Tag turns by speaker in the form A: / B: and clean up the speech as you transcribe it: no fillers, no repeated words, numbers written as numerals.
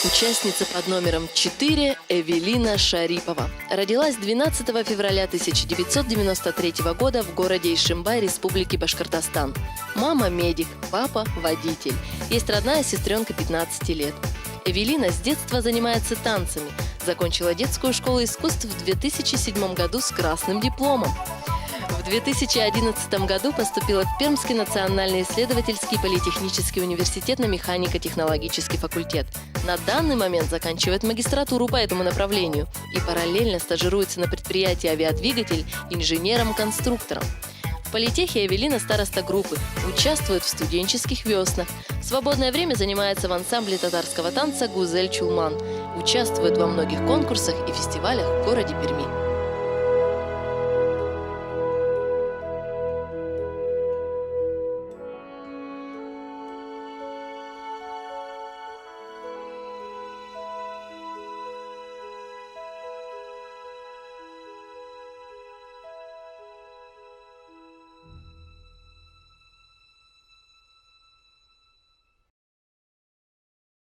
A: Участница под номером 4 Эвелина Шарипова. Родилась 12 февраля 1993 года в городе Ишимбай, Республики Башкортостан. Мама – медик, папа – водитель. Есть родная сестренка 15 лет. Эвелина с детства занимается танцами. Закончила детскую школу искусств в 2007 году с красным дипломом. В 2011 году поступила в Пермский национальный исследовательский политехнический университет на механико-технологический факультет. На данный момент заканчивает магистратуру по этому направлению и параллельно стажируется на предприятии «Авиадвигатель» инженером-конструктором. В политехе Эвелина староста группы, участвует в студенческих веснах. В свободное время занимается в ансамбле татарского танца «Гузель Чулман». Участвует во многих конкурсах и фестивалях в городе Перми.